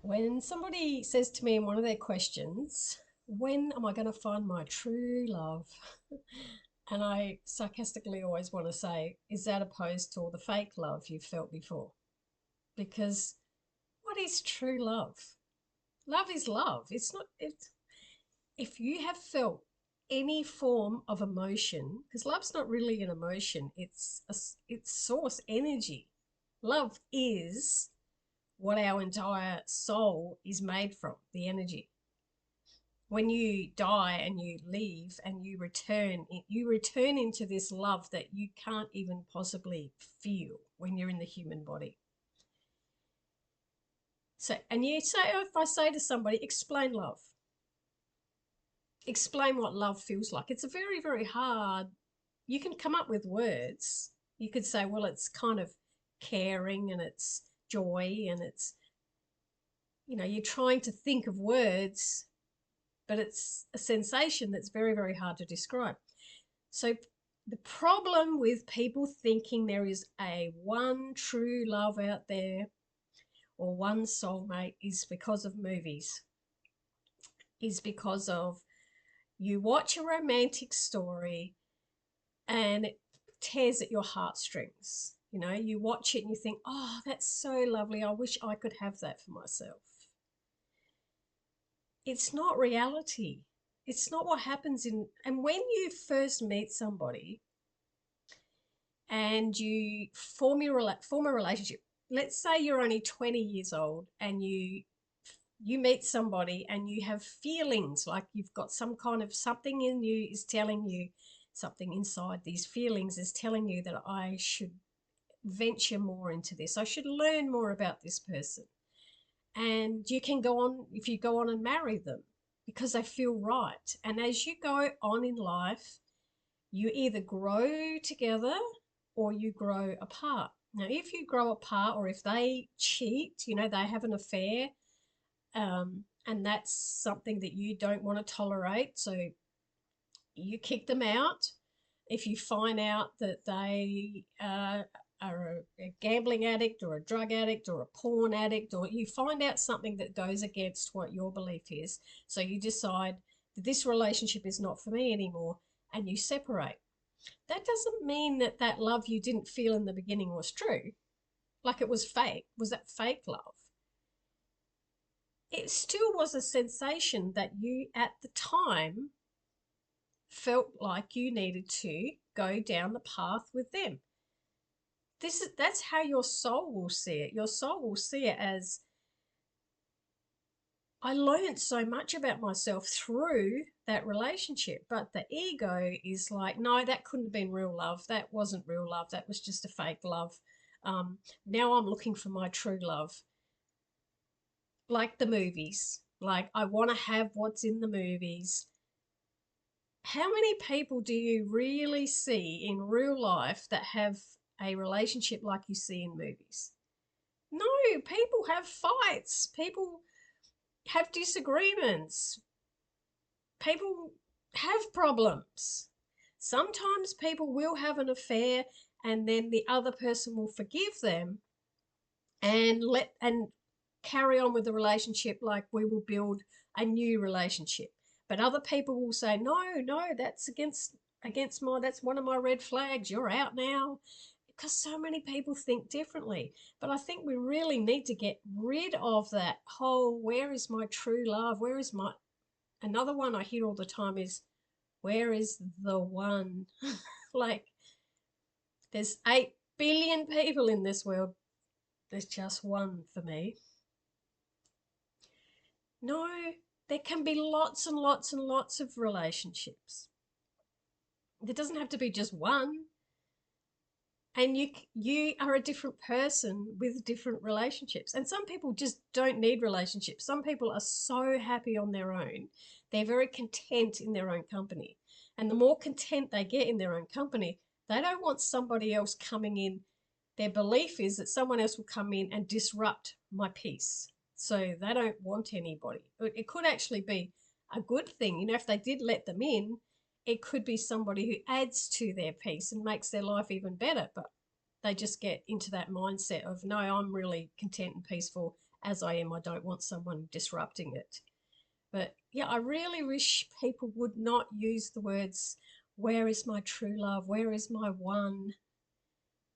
When somebody says to me in one of their questions, when am I going to find my true love? And I sarcastically always want to say, is that opposed to all the fake love you've felt before? Because what is true love? Love is love. If you have felt any form of emotion, because love's not really an emotion, it's source energy. Love is what our entire soul is made from, the energy. When you die and you leave and you return into this love that you can't even possibly feel when you're in the human body. So, and you say, if I say to somebody, explain love, explain what love feels like, it's a very, very hard. You can come up with words. You could say, well, it's kind of caring and it's joy and it's, you're trying to think of words, but it's a sensation that's very, very hard to describe. So the problem with people thinking there is a one true love out there or one soulmate is because of movies, is because of you watch a romantic story and it tears at your heartstrings. You watch it and you think, oh, that's so lovely. I wish I could have that for myself. It's not reality. It's not what happens and when you first meet somebody and you form a relationship, let's say you're only 20 years old and you meet somebody and you have feelings like you've got some kind of something in you is telling you something inside these feelings is telling you that I should venture more into this. I should learn more about this person. And you can go on, if you go on and marry them because they feel right. And as you go on in life, you either grow together or you grow apart. Now, if you grow apart or if they cheat, they have an affair, and that's something that you don't want to tolerate, so you kick them out. If you find out that they are a gambling addict or a drug addict or a porn addict, or you find out something that goes against what your belief is, so you decide that this relationship is not for me anymore and you separate. That doesn't mean that that love you didn't feel in the beginning was true, like it was fake. Was that fake love? It still was a sensation that you at the time felt like you needed to go down the path with them. That's how your soul will see it. Your soul will see it as, I learned so much about myself through that relationship, but the ego is like, no, that couldn't have been real love. That wasn't real love. That was just a fake love. Now I'm looking for my true love, like the movies. Like, I want to have what's in the movies. How many people do you really see in real life that have a relationship like you see in movies? No, people have fights. People have disagreements. People have problems. Sometimes people will have an affair and then the other person will forgive them and carry on with the relationship like we will build a new relationship. But other people will say, no, no, that's against that's one of my red flags. You're out now. Because so many people think differently. But I think we really need to get rid of that whole, where is my true love? Where is my, another one I hear all the time is, where is the one? Like, there's 8 billion people in this world. There's just one for me. No, there can be lots and lots and lots of relationships. There doesn't have to be just one. And you are a different person with different relationships. And some people just don't need relationships. Some people are so happy on their own. They're very content in their own company. And the more content they get in their own company, they don't want somebody else coming in. Their belief is that someone else will come in and disrupt my peace. So they don't want anybody. It could actually be a good thing. If they did let them in, it could be somebody who adds to their peace and makes their life even better. But They just get into that mindset of, no, I'm really content and peaceful as I am. I don't want someone disrupting it. But yeah, I really wish people would not use the words, where is my true love? Where is my one?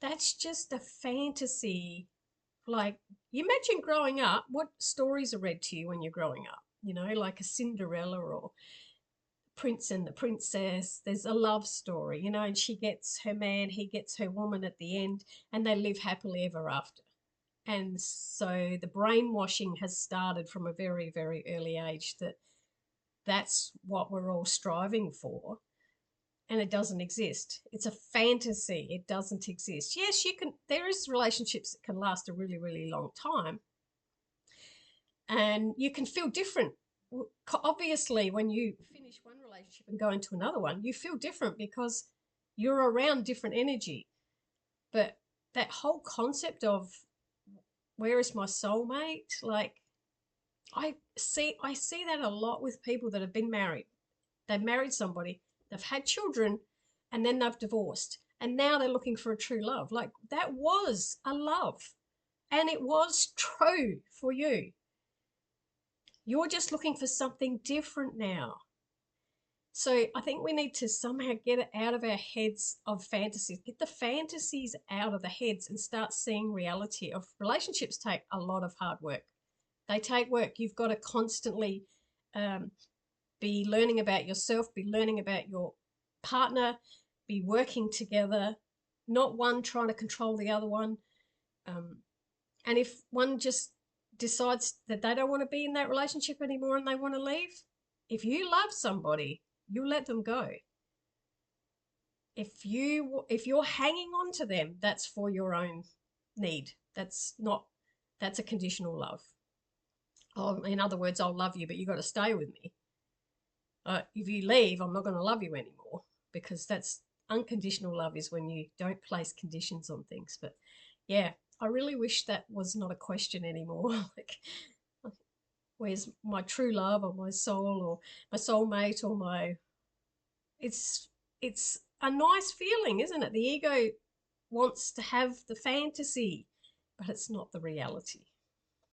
That's just a fantasy. Like, you imagine growing up, what stories are read to you when you're growing up? You know, like a Cinderella or Prince and the Princess. There's a love story, you know, and she gets her man, he gets her woman at the end, and they live happily ever after. And so the brainwashing has started from a very, very early age that that's what we're all striving for. And it doesn't exist. It's a fantasy. It doesn't exist. Yes, you can, there is relationships that can last a really, really long time. And you can feel different. Obviously, when you finish one relationship and go into another one, you feel different because you're around different energy. But that whole concept of, where is my soulmate? Like, I see that a lot with people that have been married. They've married somebody, they've had children, and then they've divorced. And now they're looking for a true love. Like, that was a love. And it was true for you. You're just looking for something different now. So I think we need to somehow get it out of our heads of fantasies, get the fantasies out of the heads and start seeing reality of relationships. Take a lot of hard work. They take work. You've got to constantly be learning about yourself, be learning about your partner, be working together, not one trying to control the other one. And if one just decides that they don't want to be in that relationship anymore and they want to leave, if you love somebody, you let them go. If you're hanging on to them, that's for your own need. That's a conditional love. Oh, in other words, I'll love you, but you got to stay with me. If you leave, I'm not going to love you anymore, because that's unconditional love, is when you don't place conditions on things. But yeah, I really wish that was not a question anymore. like, where's my true love, or my soul, or my soulmate, or my, it's a nice feeling, isn't it? The ego wants to have the fantasy, but it's not the reality.